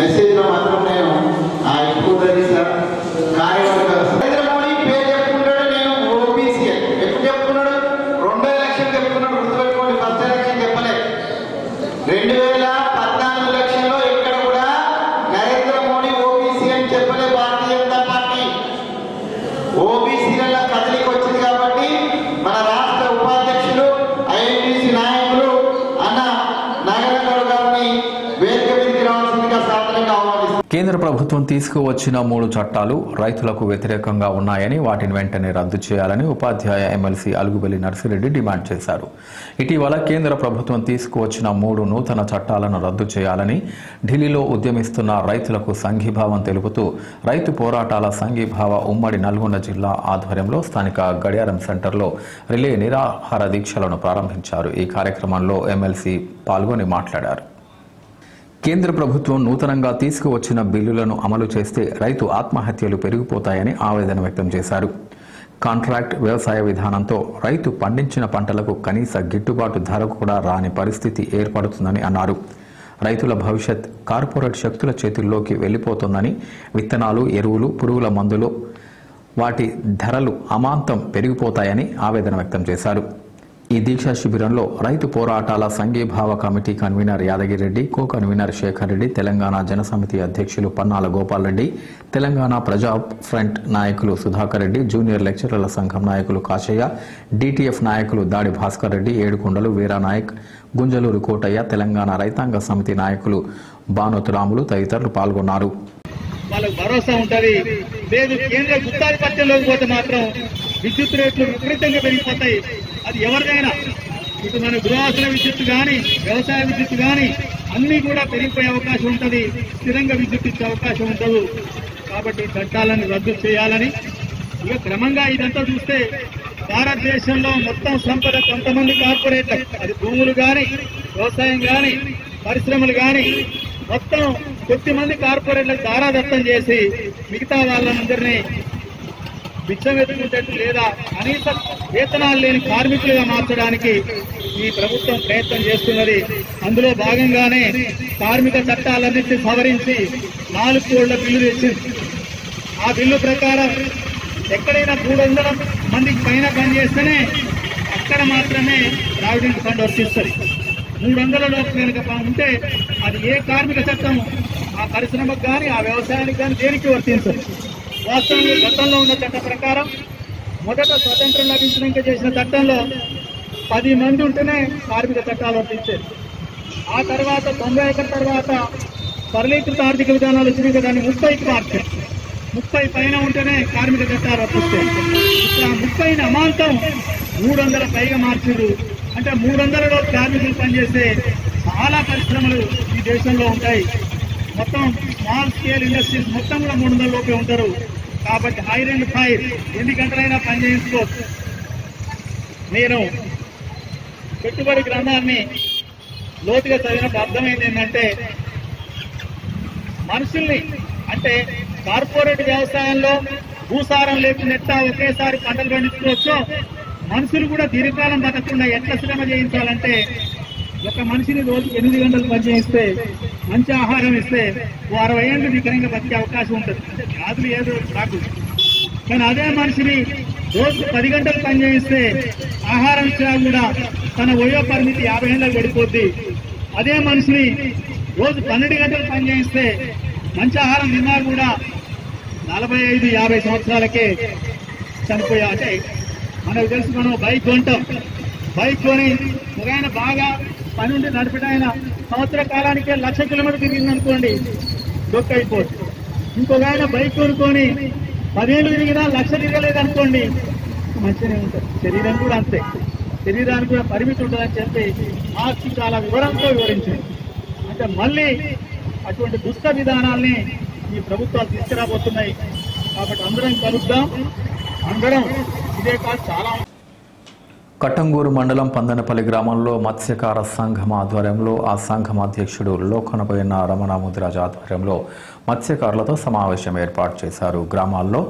మెసేజ్లో మాత్రం నేను ఇప్పుడు సార్ కార్యవర్గ నరేంద్ర మోడీ పేరు చెప్పుకున్నాడు. నేను ఓబీసీ ఎప్పుడు చెప్పుకున్నాడు? 2 ఎలక్షన్ చెప్పుకున్నాడు. గుర్తుపెట్టుకోండి, ఫస్ట్ ఎలక్షన్ చెప్పలేదు. 2014 ఎలక్షన్లో ఇక్కడ కూడా నరేంద్ర మోడీ ఓబీసీ అని చెప్పలే భారతీయ జనతా పార్టీ. ఓబీసీల కదలికి వచ్చింది కాబట్టి మన రాష్ట్ర ఉపాధ్యక్షులు ఐఎన్టీసీ నాయకులు అన్న నాగేంద్ర గారిని వేదిక మీదకి రావాల్సిందిగా సాధారణంగా ఆహ్వానిస్తారు. కేంద్ర ప్రభుత్వం తీసుకువచ్చిన 3 చట్టాలు రైతులకు వ్యతిరేకంగా ఉన్నాయని, వాటిని వెంటనే రద్దు చేయాలని ఉపాధ్యాయ ఎమ్మెల్సీ అలుగుబెల్లి నర్సిరెడ్డి డిమాండ్ చేశారు. ఇటీవల కేంద్ర ప్రభుత్వం తీసుకువచ్చిన 3 నూతన చట్టాలను రద్దు చేయాలని ఢిల్లీలో ఉద్యమిస్తున్న రైతులకు సంఘీభావం తెలుపుతూ రైతు పోరాటాల సంఘీభావ ఉమ్మడి నల్గొండ జిల్లా ఆధ్వర్యంలో స్థానిక గడియారం సెంటర్లో రిలే నిరాహార దీక్షలను ప్రారంభించారు. ఈ కార్యక్రమంలో ఎమ్మెల్సీ పాల్గొని మాట్లాడారు. కేంద్ర ప్రభుత్వం నూతనంగా తీసుకువచ్చిన బిల్లులను అమలు చేస్తే రైతు ఆత్మహత్యలు పెరిగిపోతాయని ఆవేదన వ్యక్తం చేశారు. కాంట్రాక్ట్ వ్యవసాయ విధానంతో రైతు పండించిన పంటలకు కనీస గిట్టుబాటు ధర కూడా రాని పరిస్థితి ఏర్పడుతుందని అన్నారు. రైతుల భవిష్యత్ కార్పొరేట్ శక్తుల చేతుల్లోకి వెళ్లిపోతుందని, విత్తనాలు, ఎరువులు, పురుగుల మందులు వాటి ధరలు అమాంతం పెరిగిపోతాయని ఆవేదన వ్యక్తం చేశారు. ఈ దీక్షా శిబిరంలో రైతు పోరాటాల సంఘీభావ committee convener Yadagiri Reddy, co convener Shekhar Reddy, Telangana Jana Samithi అధ్యక్షులు పన్నాల గోపాల్ రెడ్డి, తెలంగాణ ప్రజా ఫ్రంట్ నాయకులు సుధాకర్ రెడ్డి, జూనియర్ లెక్చరర్ల సంఘం నాయకులు కాశయ్య, డిటిఎఫ్ నాయకులు దాడి భాస్కర్ రెడ్డి, ఏడుకొండలు వీరా నాయక్, గుంజలూరు కోటయ్య, తెలంగాణ రైతాంగ సమితి నాయకులు బానోతు రాములు తదితరులు పాల్గొన్నారు. వాళ్ళకు భరోసా ఉంటుంది. లేదు కేంద్ర గుత్తాధిపత్యంలోకి పోతే మాత్రం విద్యుత్ రేట్లు విపరీతంగా పెరిగిపోతాయి. అది ఎవరిదైనా ఇటు మన గృహాసుల విద్యుత్ కానీ వ్యవసాయ విద్యుత్ కానీ అన్నీ కూడా పెరిగిపోయే అవకాశం ఉంటుంది, స్థిరంగా విద్యుత్ ఇచ్చే అవకాశం ఉండదు. కాబట్టి చట్టాలను రద్దు చేయాలని ఇక క్రమంగా ఇదంతా చూస్తే భారతదేశంలో మొత్తం సంపద కొంతమంది కార్పొరేట్లకు, అది భూములు కానీ వ్యవసాయం కానీ పరిశ్రమలు కానీ మొత్తం కొద్దిమంది కార్పొరేట్లకు దారాదత్తం చేసి మిగతా వాళ్ళందరినీ బిచ్చమెత్తుకుంటట్టు లేదా కనీస వేతనాలు లేని కార్మికులుగా మార్చడానికి ఈ ప్రభుత్వం ప్రయత్నం చేస్తున్నది. అందులో భాగంగానే కార్మిక చట్టాలన్నింటినీ సవరించి 4 కోట్ల బిల్లు తెచ్చింది. ఆ బిల్లు ప్రకారం ఎక్కడైనా 300 మందికి పైన పనిచేస్తేనే అక్కడ మాత్రమే ప్రావిడెంట్ ఫండ్ వర్తిస్తుంది. 300 లోపు కనుక ఉంటే అది ఏ కార్మిక చట్టం ఆ పరిశ్రమకు కానీ ఆ వ్యవసాయానికి కానీ దేనికి వర్తించదు. వాస్తవంగా గతంలో ఉన్న చట్ట ప్రకారం మొదట స్వతంత్రం లభించినాక చేసిన చట్టంలో 10 మంది ఉంటేనే కార్మిక చట్టాలు వర్తించేది. ఆ తర్వాత 91 తర్వాత సరళీకృత ఆర్థిక విధానాలు వచ్చినాక దాన్ని 30కి మార్చారు. 30 పైన ఉంటేనే కార్మిక చట్టాలు వర్తిస్తాయి. ఇప్పుడు ఆ 30ని అమాంతం 300 పైగా మార్చారు. అంటే 300లో కార్మికులు పనిచేసే చాలా పరిశ్రమలు ఈ దేశంలో ఉంటాయి. మొత్తం స్మాల్ స్కేల్ ఇండస్ట్రీస్ మొత్తం కూడా 300 లోపే ఉంటారు. కాబట్టి హైర్ అండ్ ఫైర్ ఎన్ని గంటలైనా పనిచేయించుకోవచ్చు. నేను పెట్టుబడి గ్రంథాన్ని లోతుగా చదివినప్పుడు అర్థమైంది ఏంటంటే మనుషుల్ని అంటే కార్పొరేట్ వ్యవసాయంలో భూసారం లేకుండా ఒకేసారి పంటలు పండించుకోవచ్చు. మనుషులు కూడా దీర్ఘకాలం బతకకుండా ఎట్లా శ్రమ చేయించాలంటే ఒక మనిషిని రోజుకి 8 గంటలు పనిచేయిస్తే మంచి ఆహారం ఇస్తే 60 ఏళ్ళు నికరంగా బతికే అవకాశం ఉంటుంది. అంటే వ్యాధులు ఏదో రాకుండా. కానీ అదే మనిషిని రోజుకు 10 గంటలు పనిచేయిస్తే ఆహారం ఇచ్చినా కూడా తన వయో పరిమితి 50 ఏళ్ళకి పడిపోద్ది. అదే మనిషిని రోజు 12 గంటలు పనిచేయిస్తే మంచి ఆహారం తిన్నా కూడా 45-50 సంవత్సరాలకే చనిపోయా. అంటే మనకు తెలుసు, మనం బైక్ కొంటాం. బైక్ కొని ఒక ఆయన బాగా పని ఉండి నడిపిన సంవత్సర కాలానికే 1,00,000 కిలోమీటర్లు తిరిగిందనుకోండి డొక్క అయిపోతుంది. ఇంకొక ఆయన బైక్ కొనుక్కొని 10 ఏళ్ళు తిరిగినా 1,00,000 తిరగలేదనుకోండి మంచిగానే ఉంటుంది. శరీరం కూడా అంతే, శరీరానికి కూడా పరిమితి ఉంటుందని చెప్పి మార్క్స్ చాలా వివరంతో వివరించింది. అంటే మళ్ళీ అటువంటి దుష్ట విధానాల్ని ఈ ప్రభుత్వాలు తీసుకురాబోతున్నాయి. కాబట్టి అందరం కలుద్దాం. అందరం ఇదే కాదు చాలా. కట్టంగూరు మండలం పందనపల్లి గ్రామంలో మత్స్యకార సంఘం ఆధ్వర్యంలో ఆ సంఘం అధ్యక్షుడు లోకనబోయిన రమణ ముదిరాజ్ ఆధ్వర్యంలో మత్స్యకారులతో సమావేశం ఏర్పాటు చేశారు. గ్రామాల్లో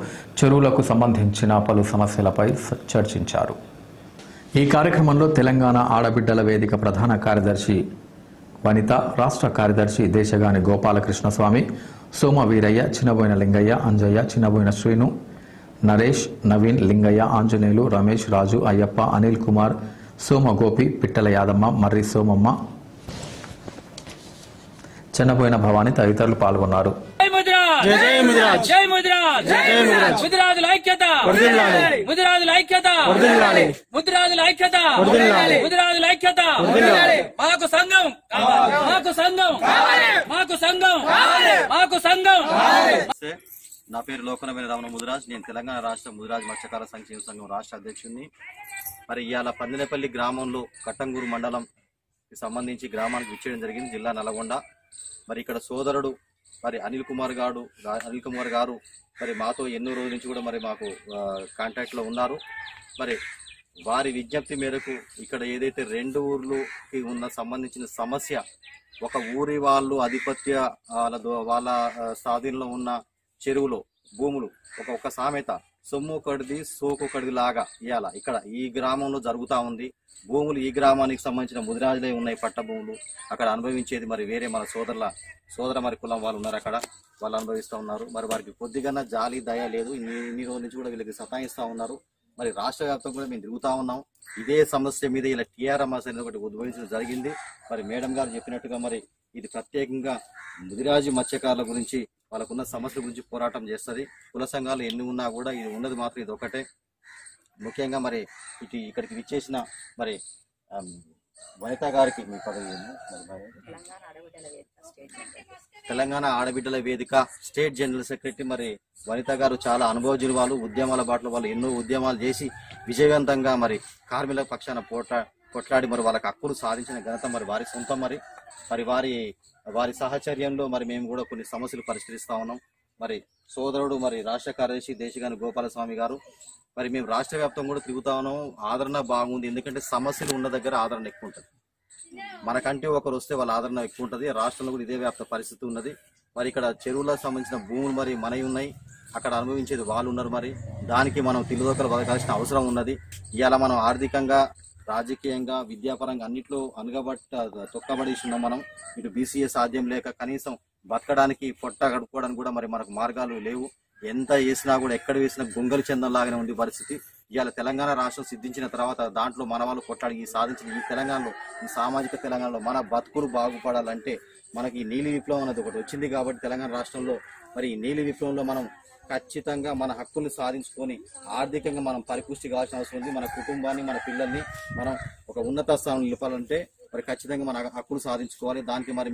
చెరువులకు సంబంధించిన పలు సమస్యలపై చర్చించారు. ఈ కార్యక్రమంలో తెలంగాణ ఆడబిడ్డల వేదిక ప్రధాన కార్యదర్శి వనిత, రాష్ట్ర కార్యదర్శి దేశగాని గోపాలకృష్ణస్వామి, సోమ వీరయ్య, చిన్నబోయిన లింగయ్య, అంజయ్య, చిన్నబోయిన శ్రీను, నరేష్, నవీన్, లింగయ్య, ఆంజనేయులు, రమేష్, రాజు, అయ్యప్ప, అనిల్ కుమార్, సోమ గోపి, పిట్టల యాదమ్మ, మర్రి సోమమ్మ, చిన్నబోయిన భవాని తదితరులు పాల్గొన్నారు. నా పేరు లోకనమైన రమణ ముదిరాజ్. నేను తెలంగాణ రాష్ట్ర ముదిరాజ్ మత్స్యకార సంక్షేమ సంఘం రాష్ట్ర అధ్యక్షుడిని. మరి ఇవాళ పందినేపల్లి గ్రామంలో కట్టంగూరు మండలం సంబంధించి గ్రామానికి విచ్చేయడం జరిగింది, జిల్లా నల్గొండ. మరి ఇక్కడ సోదరుడు మరి అనిల్ కుమార్ గారు మరి మాతో ఎన్నో రోజుల నుంచి కూడా మరి మాకు కాంటాక్ట్ లో ఉన్నారు. మరి వారి విజ్ఞప్తి మేరకు ఇక్కడ ఏదైతే 2 ఊర్లుకి ఉన్న సంబంధించిన సమస్య, ఒక ఊరి వాళ్ళు ఆధిపత్య వాళ్ళ స్వాధీనంలో ఉన్న చెరువులో భూములు ఒక సామెత సొమ్ము కడిది సోకు కడిది లాగా ఇవాళ ఇక్కడ ఈ గ్రామంలో జరుగుతూ ఉంది. భూములు ఈ గ్రామానికి సంబంధించిన ముదిరాజులే ఉన్నాయి, పట్ట భూములు. అక్కడ అనుభవించేది మరి వేరే మన సోదర మరి కులం వాళ్ళు ఉన్నారు, అక్కడ వాళ్ళు అనుభవిస్తూ ఉన్నారు. మరి వారికి కొద్దిగా జాలి దయ లేదు. ఇన్ని రోజుల నుంచి కూడా వీళ్ళకి సతాయిస్తూ ఉన్నారు. మరి రాష్ట్ర వ్యాప్తంగా కూడా మేము తిరుగుతూ ఉన్నాం. ఇదే సమస్య మీద ఇలా టీఆర్ఎంఎస్ అనేది ఒకటి ఉద్భవించడం జరిగింది. మరి మేడం గారు చెప్పినట్టుగా మరి ఇది ప్రత్యేకంగా ముదిరాజు మత్స్యకారుల గురించి వాళ్ళకున్న సమస్యల గురించి పోరాటం చేస్తుంది. కుల సంఘాలు ఎన్ని ఉన్నా కూడా ఇది ఉన్నది మాత్రం ఇది ఒకటే. ముఖ్యంగా మరి ఇక్కడికి విచ్చేసిన మరి వనిత గారికి మీ పదవి తెలంగాణ ఆడబిడ్డల వేదిక స్టేట్ జనరల్ సెక్రటరీ. మరి వనిత గారు చాలా అనుభవజ్ఞులు, ఉద్యమాల బాటలో వాళ్ళు ఎన్నో ఉద్యమాలు చేసి విజయవంతంగా మరి కార్మికుల పక్షాన కొట్లాడి మరి వాళ్ళకి హక్కులు సాధించిన ఘనత మరి వారి సొంతం. మరి వారి సహచర్యంలో మరి మేము కూడా కొన్ని సమస్యలు పరిష్కరిస్తా ఉన్నాం. మరి సోదరుడు మరి రాష్ట్ర కార్యదర్శి దేశగాని గోపాలస్వామి గారు, మరి మేము రాష్ట్ర వ్యాప్తంగా కూడా తిరుగుతా ఉన్నాం. ఆదరణ బాగుంది, ఎందుకంటే సమస్యలు ఉన్న దగ్గర ఆదరణ ఎక్కువ ఉంటుంది. మనకంటే ఒకరు వస్తే వాళ్ళ ఆదరణ ఎక్కువ ఉంటుంది. రాష్ట్రంలో కూడా ఇదే వ్యాప్త పరిస్థితి ఉన్నది. మరి ఇక్కడ చెరువులకు సంబంధించిన భూములు మరి మనవి ఉన్నాయి, అక్కడ అనుభవించేది వాళ్ళు ఉన్నారు. మరి దానికి మనం తిరుగుదొక్కలు బతకాల్సిన అవసరం ఉన్నది. ఇవాళ మనం ఆర్థికంగా, రాజకీయంగా, విద్యాపరంగా అన్నింటిలో తొక్కబడేస్తున్నాం. మనం ఇటు బీసీఏ సాధ్యం లేక కనీసం బతకడానికి, పొట్ట గడుపుకోవడానికి కూడా మరి మనకు మార్గాలు లేవు. ఎంత వేసినా కూడా ఎక్కడ వేసినా గొంగలి చందం లాగానే ఉంది పరిస్థితి. ఇవాళ తెలంగాణ రాష్ట్రం సిద్ధించిన తర్వాత దాంట్లో మన వాళ్ళు కొట్లాడి సాధించిన ఈ తెలంగాణలో, ఈ సామాజిక తెలంగాణలో మన బతుకులు బాగుపడాలంటే మనకి ఈ నీలి విప్లవం అనేది ఒకటి వచ్చింది. కాబట్టి తెలంగాణ రాష్ట్రంలో మరి ఈ నీలి విప్లవంలో మనం ఖచ్చితంగా మన హక్కులు సాధించుకొని ఆర్థికంగా మనం పరిపుష్టి కావాల్సిన అవసరం ఉంది. మన కుటుంబాన్ని, మన పిల్లల్ని మనం ఒక ఉన్నత స్థానం నిలపాలంటే మరి ఖచ్చితంగా మన హక్కులు సాధించుకోవాలి. దానికి మరి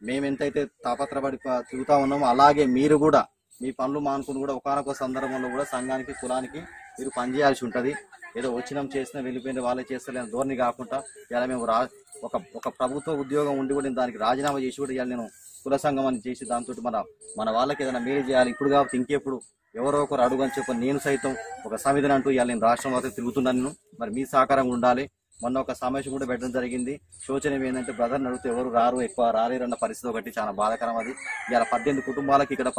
మేమెంతైతే తాపత్రపడి తిరుగుతా ఉన్నామో అలాగే మీరు కూడా మీ పనులు మానుకుని కూడా ఒకనొక సందర్భంలో కూడా సంఘానికి, కులానికి మీరు పనిచేయాల్సి ఉంటుంది. ఏదో వచ్చినాం చేసినా వెళ్ళిపోయిన వాళ్ళే చేస్తలేని ధోరణి కాకుండా ఇలా మేము ఒక ప్రభుత్వ ఉద్యోగం ఉండి కూడా దానికి రాజీనామా చేసి కూడా ఇవాళ నేను కుల సంఘం అని చేసి దాంతో మన వాళ్ళకి ఏదైనా మేలు చేయాలి. ఇప్పుడు కాబట్టి ఇంకెప్పుడు ఎవరో ఒకరు అడుగని చెప్పి నేను సైతం ఒక సమితిని అంటూ ఇవాళ నేను రాష్ట్రం వరకు తిరుగుతున్నాను. మరి మీ సహకారం ఉండాలి. మొన్న ఒక సమావేశం కూడా పెట్టడం జరిగింది. శోచనీయం ఏంటంటే బ్రదర్ని అడిగితే ఎవరు ఎక్కువ రాలేరన్న పరిస్థితి ఒకటి చాలా బాధాకరం. అది ఇవాళ 18 కుటుంబాలకి ఇక్కడ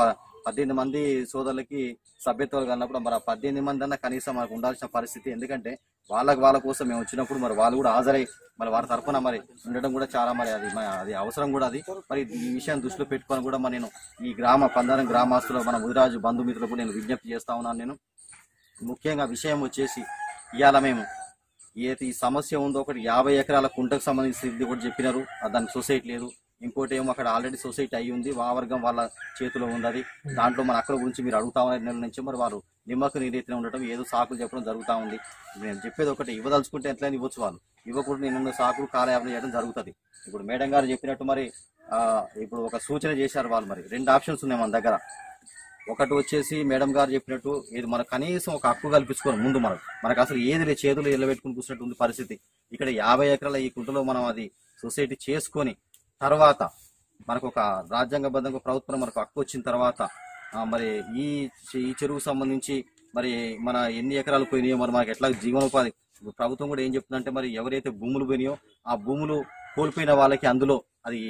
18 మంది సోదరులకి సభ్యత్వాలు కన్నప్పుడు మరి 18 మంది అన్న కనీసం మనకు ఉండాల్సిన పరిస్థితి. ఎందుకంటే వాళ్ళ కోసం మేము వచ్చినప్పుడు మరి వాళ్ళు కూడా హాజరై మరి వారి తరఫున మరి ఉండడం కూడా చాలా మరి అది అవసరం కూడా. అది మరి ఈ విషయాన్ని దృష్టిలో పెట్టుకొని కూడా మరి నేను ఈ పందరం గ్రామస్తులు మన ముదిరాజు బంధుమిత్రులకు నేను విజ్ఞప్తి చేస్తా ఉన్నాను. నేను ముఖ్యంగా విషయం వచ్చేసి ఇవాళ మేము ఏది ఈ సమస్య ఉందో ఒకటి 50 ఎకరాల కుంటకు సంబంధించి కూడా చెప్పినారు, దానికి సొసైటీ లేదు. ఇంకోటి ఏమో అక్కడ ఆల్రెడీ సొసైటీ అయ్యి ఉంది, వర్గం వాళ్ళ చేతిలో ఉంది. దాంట్లో మన అక్కడ గురించి మీరు అడుగుతా ఉన్న నెల నుంచి మరి వారు నిమ్మకు నీరెత్తిన ఉండటం, ఏదో సాకులు చెప్పడం జరుగుతూ ఉంది. నేను చెప్పేది ఒకటి, ఇవ్వదలుచుకుంటే ఎట్లయినా ఇవ్వచ్చు, వాళ్ళు ఇవ్వకుండా నేను సాకులు కాలయాపన చేయడం జరుగుతుంది. ఇప్పుడు మేడం గారు చెప్పినట్టు మరి ఇప్పుడు ఒక సూచన చేశారు వాళ్ళు. మరి 2 ఆప్షన్స్ ఉన్నాయి మన దగ్గర. ఒకటి వచ్చేసి మేడం గారు చెప్పినట్టు ఇది మన కనీసం ఒక హక్కు కల్పించుకోవాలి. ముందు మనకు అసలు ఏది చేతులు ఎల్లబెట్టుకుని కూర్చున్నట్టు ఉంది పరిస్థితి. ఇక్కడ 50 ఎకరాల ఈ కుంటలో మనం అది సొసైటీ చేసుకొని తర్వాత మనకు ఒక రాజ్యాంగబద్ధంగా ప్రభుత్వం మనకు హక్కు వచ్చిన తర్వాత మరి ఈ చెరువుకు సంబంధించి మరి మన ఎన్ని ఎకరాలు పోయినాయో మరి మనకి ఎట్లా జీవనోపాధి ప్రభుత్వం కూడా ఏం చెప్తుందంటే మరి ఎవరైతే భూములు పోయినాయో ఆ భూములు కోల్పోయిన వాళ్ళకి అందులో అది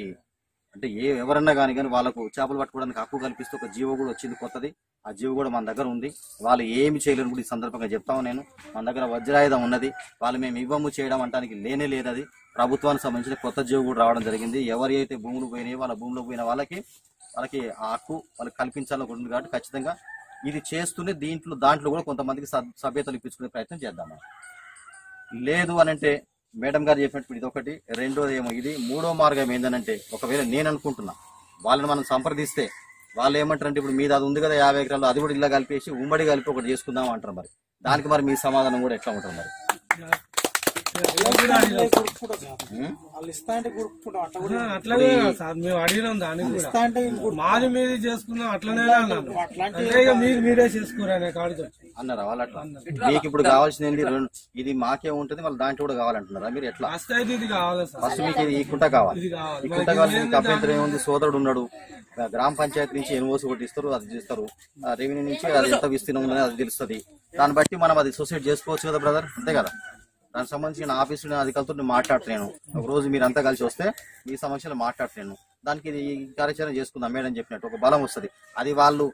అంటే ఎవరన్నా కానీ వాళ్ళకు చేపలు పట్టుకోవడానికి హక్కు కల్పిస్తూ ఒక జీవో కూడా వచ్చింది కొత్తది. ఆ జీవో కూడా మన దగ్గర ఉంది. వాళ్ళు ఏమి చేయలేని కూడా ఈ సందర్భంగా చెప్తాము నేను. మన దగ్గర వజ్రాయుధం ఉన్నది. వాళ్ళు మేము ఇవ్వము చేయడం అంటానికి లేనే లేదు. అది ప్రభుత్వానికి సంబంధించిన కొత్త జీవో కూడా రావడం జరిగింది. ఎవరైతే భూములు పోయినాయో వాళ్ళ భూములు పోయిన వాళ్ళకి ఆ హక్కు వాళ్ళకి కల్పించాలని ఉంది. కాబట్టి ఖచ్చితంగా ఇది చేస్తూనే దాంట్లో కూడా కొంతమందికి సభ్యతలు ఇప్పించుకునే ప్రయత్నం చేద్దాం. లేదు అనంటే మేడం గారు చెప్పినట్టు ఇది ఒకటి. రెండోది ఏమో ఇది. మూడో మార్గం ఏంటంటే ఒకవేళ నేను అనుకుంటున్నా వాళ్ళని మనం సంప్రదిస్తే వాళ్ళు ఏమంటారంటే ఇప్పుడు మీద అది ఉంది కదా 50 ఎకరాలు, అది కూడా ఇలా కలిపేసి ఉమ్మడి కలిపి ఒకటి చేసుకుందాం అంటారు. మరి దానికి మరి మీ సమాధానం కూడా ఎట్లా ఉంటుంది? మరి అట్లనే మేము అడిగినాం, దానికి మాది మీది చేసుకున్నాం అట్లనే మీరే చేసుకోరనే కాడికి అన్నారా వాళ్ళు? అట్లా మీకు ఇప్పుడు కావాల్సింది ఇది మాకే ఉంటుంది, మళ్ళీ దాంట్లో కూడా కావాలంటున్నారా మీరు? ఎట్లా ఇది కావాలి ఫస్ట్ మీకు ఈ కుంట కావాలి. ఈ కుంట కావాలి. మీకు అభ్యంతరం ఏముంది? సోదరుడు ఉన్నాడు, గ్రామ పంచాయతీ నుంచి ఎన్ఓసి ఒకటి ఇస్తారు, అది చేస్తారు. రెవెన్యూ నుంచి అది ఎంత విస్తీర్ణం ఉందని అది తెలుస్తుంది. దాన్ని బట్టి మనం అది సొసైటీ చేసుకోవచ్చు కదా బ్రదర్, అంతే కదా? దానికి సంబంధించిన ఆఫీసు అధికారులతో మాట్లాడుతున్నాను. ఒక రోజు మీరు అంతా కలిసి వస్తే ఈ సమస్యలు మాట్లాడుతున్నాను. దానికి ఈ కార్యాచరణ చేసుకుందాం మేడం చెప్పినట్టు ఒక బలం వస్తుంది. అది వాళ్ళు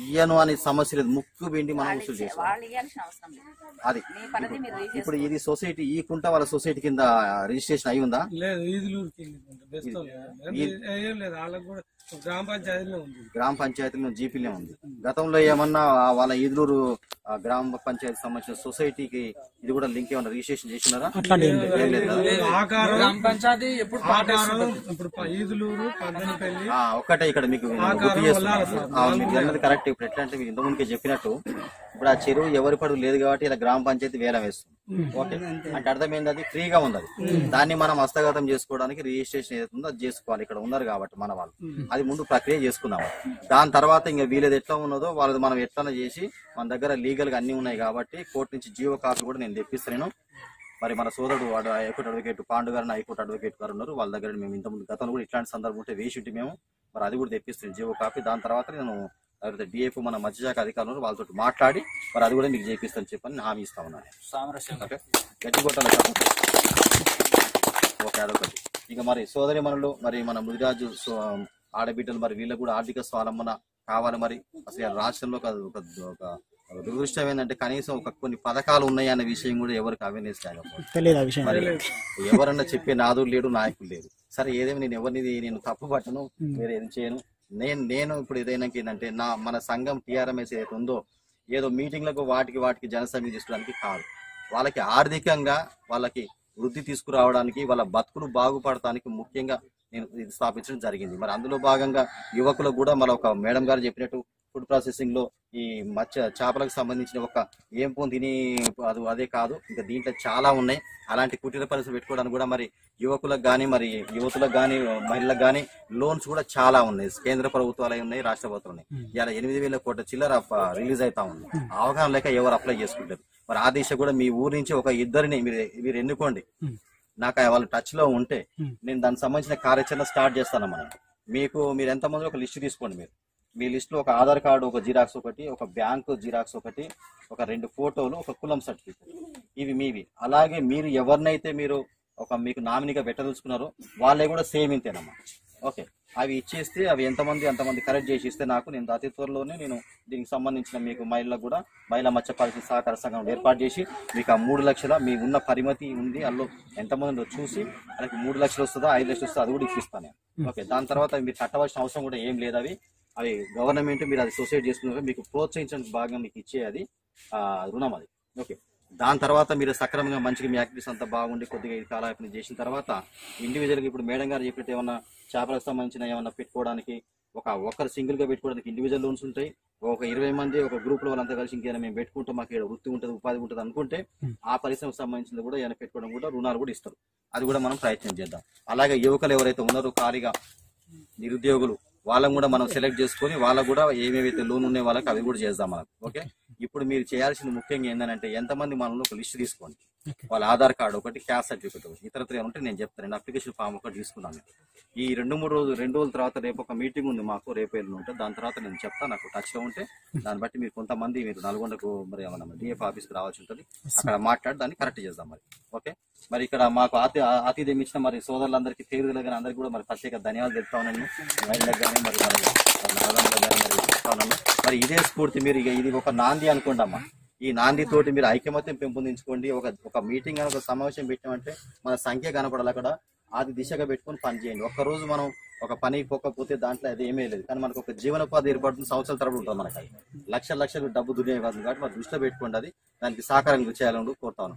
ఇయ్యను అనే సమస్య లేదు, ముక్కు పిండి మనం వసూలు చేస్తాం. అది ఇప్పుడు ఇది సొసైటీ, ఈ కుంట వాళ్ళ సొసైటీ కింద రిజిస్ట్రేషన్ అయి ఉందా? గ్రామ పంచాయతీలో జీపీలో ఉంది. గతంలో ఏమన్నా వాళ్ళ ఈదులూరు గ్రామ పంచాయతీ సంబంధించిన సొసైటీకి ఇది కూడా లింక్ ఏమన్నా రిజిస్ట్రేషన్ చేసినారా? ఒక్కటే ఇక్కడ మీకు గుర్తు చేస్తున్నారు. మీరు అన్నది కరెక్ట్. ఇప్పుడు ఎట్లా అంటే మీరు ఇంతకుముందుకే చెప్పినట్టు ఇప్పుడు ఆ చెరువు ఎవరి పడుగు లేదు కాబట్టి ఇలా గ్రామ పంచాయతీ వేలం వేస్తుంది. ఓకే అంటే అర్థం ఏంది, అది ఫ్రీగా ఉంది. అది దాన్ని మనం హస్తగతం చేసుకోవడానికి రిజిస్ట్రేషన్ ఏదైతుందో అది చేసుకోవాలి. ఇక్కడ ఉన్నారు కాబట్టి మన వాళ్ళు అది ముందు ప్రక్రియ చేసుకుందాం. దాని తర్వాత ఇంకా వీళ్ళది ఎట్లా ఉన్నదో వాళ్ళది మనం ఎట్లా చేసి మన దగ్గర లీగల్ గా అన్ని ఉన్నాయి కాబట్టి కోర్టు నుంచి జీవో కాపీ కూడా నేను తెప్పిస్తాను. మరి మన సోదరుడు వాడు హైకోర్టు అడ్వకేట్ పాండు గారు హైకోర్టు అడ్వకేట్ గారు ఉన్నారు, వాళ్ళ దగ్గర మేము ఇంతకుముందు గతంలో కూడా ఇట్లాంటి సందర్భం ఉంటే వేసి ఉంటే మేము మరి అది కూడా తెప్పిస్తాను జీవో కాపీ. దాని తర్వాత నేను డిఎఫ్ మన మత్స్యశాఖ అధికారులు వాళ్ళతో మాట్లాడి మరి అది కూడా మీకు చేపిస్తాను చెప్పని హామీ ఇస్తా ఉన్నాను. గట్టి కొట్టాలి. ఓకే అదొకటి. ఇక మరి సోదరి మనులు మరి మన ముదిరాజు ఆడబిడ్డలు మరి వీళ్ళకు కూడా ఆర్థిక స్వావలంబన కావాలి. మరి అసలు రాష్ట్రంలో ఒక దురదృష్టం ఏంటంటే కనీసం ఒక కొన్ని పథకాలు ఉన్నాయి అనే విషయం కూడా ఎవరికి అవేర్నెస్ కాకపోతే మరి ఎవరన్నా చెప్పే నాదుడు లేడు, నాయకులు లేరు. సరే ఏదేమి నేను ఎవరిని నేను తప్పు పట్టను, వేరే ఏం చేయను. నేను ఇప్పుడు ఏదైనా ఏంటంటే మన సంఘం టీఆర్ఎంఎస్ ఏదైతే ఉందో ఏదో మీటింగ్లకు వాటికి జనసభ్యులు తీసుకోవడానికి కాదు, వాళ్ళకి ఆర్థికంగా వాళ్ళకి వృద్ధి తీసుకురావడానికి వాళ్ళ బతుకులు బాగుపడటానికి ముఖ్యంగా నేను ఇది స్థాపించడం జరిగింది. మరి అందులో భాగంగా యువకులకు కూడా మన ఒక మేడం గారు చెప్పినట్టు ఫుడ్ ప్రాసెసింగ్ లో ఈ చేపలకు సంబంధించిన ఒక ఏం పొంది తిని అదే కాదు ఇంకా దీంట్లో చాలా ఉన్నాయి. అలాంటి కుటీర పరిస్థితులు పెట్టుకోవడానికి కూడా మరి యువకులకు గానీ మరి యువతులకు గానీ మహిళలకు గానీ లోన్స్ కూడా చాలా ఉన్నాయి. కేంద్ర ప్రభుత్వాలు ఉన్నాయి, రాష్ట్ర ప్రభుత్వాలు ఉన్నాయి. ఇలా 8,000 కోట్ల చిల్లర రిలీజ్ అవుతా ఉంది. అవగాహన లేక ఎవరు అప్లై చేసుకుంటారు. మరి ఆ దిశ కూడా మీ ఊరి నుంచి ఒక ఇద్దరిని మీరు ఎన్నుకోండి. నాకు వాళ్ళు టచ్ లో ఉంటే నేను దానికి సంబంధించిన కార్యాచరణ స్టార్ట్ చేస్తానమ్మా. మీరు ఎంతమంది ఒక లిస్ట్ తీసుకోండి. మీ లిస్ట్ లో ఒక ఆధార్ కార్డు, ఒక జిరాక్స్ ఒకటి, ఒక బ్యాంకు జిరాక్స్ ఒకటి, ఒక 2 ఫోటోలు, ఒక కులం సర్టిఫికేట్, ఇవి మీవి. అలాగే మీరు ఎవరినైతే మీరు మీకు నామినీగా పెట్టదలుచుకున్నారో వాళ్ళే కూడా సేమ్ ఇంతేనమ్మా. ఓకే అవి ఇచ్చేస్తే అవి అంతమంది కరెక్ట్ చేసి ఇస్తే నేను అతి త్వరలోనే నేను దీనికి సంబంధించిన మీకు మహిళలకు కూడా మహిళా మత్స్య పరిశ్రమ సహకార సంఘం ఏర్పాటు చేసి మీకు ఆ 3 లక్షల మీ ఉన్న పరిమితి ఉంది అందులో ఎంతమంది చూసి మనకి 3 లక్షలు వస్తుందా 5 లక్షలు వస్తుందా అది కూడా ఇప్పిస్తాను. ఓకే దాని తర్వాత మీరు కట్టవలసిన అవసరం కూడా ఏం లేదు. అవి గవర్నమెంట్ మీరు అది సొసైటీ చేసుకున్నారు మీకు ప్రోత్సహించడానికి భాగంగా మీకు ఇచ్చే అది రుణం అది. ఓకే దాని తర్వాత మీరు సక్రమంగా మంచిగా మీ యాక్టివిటీస్ అంతా బాగుండి కొద్దిగా కాలయాపన చేసిన తర్వాత ఇండివిజువల్గా ఇప్పుడు మేడం గారు చెప్పినట్టు ఏమన్నా చేపలకు సంబంధించిన ఏమన్నా పెట్టుకోవడానికి ఒకరు సింగిల్ గా పెట్టుకోవడానికి ఇండివిజువల్ లోన్స్ ఉంటాయి. ఒక 20 మంది ఒక గ్రూప్ లో వాళ్ళంతా కలిసి ఇంకేమైనా మేము పెట్టుకుంటాం మాకు ఇక్కడ వృత్తి ఉంటుంది ఉపాధి ఉంటుంది అనుకుంటే ఆ పరిశ్రమకు సంబంధించింది కూడా ఏమైనా పెట్టుకోవడం కూడా రుణాలు కూడా ఇస్తారు. అది కూడా మనం ప్రయత్నం చేద్దాం. అలాగే యువకులు ఎవరైతే ఉన్నారో ఖాళీగా నిరుద్యోగులు వాళ్ళని కూడా మనం సెలెక్ట్ చేసుకుని వాళ్ళకు కూడా ఏమేవైతే లోన్ ఉన్నాయి వాళ్ళకి అవి కూడా చేద్దాం మనం. ఓకే ఇప్పుడు మీరు చేయాల్సింది ముఖ్యంగా ఏంటంటే ఎంతమంది మనలో ఒక లిస్ట్ తీసుకోండి. వాళ్ళ ఆధార్ కార్డు ఒకటి, క్యాస్ట్ సర్టిఫికేట్ ఒకటి, ఇతరత్ర ఉంటే నేను చెప్తాను. అప్లికేషన్ ఫామ్ ఒకటి తీసుకున్నాను. ఈ 2-3 రోజుల తర్వాత రేపు ఒక మీటింగ్ ఉంది మాకు, రేపు ఉంటే దాని తర్వాత నేను చెప్తాను. నాకు టచ్ లో ఉంటే దాన్ని బట్టి మీరు కొంతమంది మీరు నల్గొండకు మరి ఏమన్నా డిఎఫ్ ఆఫీస్కి రావాల్సి ఉంటుంది. అక్కడ మాట్లాడి దాన్ని కరెక్ట్ చేద్దాం మరి. ఓకే మరి ఇక్కడ మాకు ఆతిథ్యం ఇచ్చిన మరి సోదరులందరికీ పేరు కానీ అందరికీ కూడా మరి ప్రత్యేక ధన్యవాదాలు చెప్తా ఉన్నాను. మహిళలకు కానీ మరి చెప్తా ఉన్నాను. మరి ఇదే స్ఫూర్తి మీరు ఇది ఒక నాంది అనుకోండి అమ్మా. ఈ నాంది తోటి మీరు ఐకమత్యం పెంపొందించుకోండి. ఒక మీటింగ్ అని ఒక సమావేశం పెట్టామంటే మన సంఖ్య కనపడాలి. అక్కడ అది దిశగా పెట్టుకుని పని చేయండి. ఒక్కరోజు మనం ఒక పని పోకపోతే దాంట్లో అది ఏమీ లేదు. కానీ మనకు ఒక జీవనోపాధి ఏర్పడుతుంది, సంవత్సరాల తరబడి ఉంటుంది. మనకి లక్షలు డబ్బు దునియా కాదు కాబట్టి మరి దృష్టిలో పెట్టుకోండి. అది దానికి సహకారం చేయాలని కోరుతాను.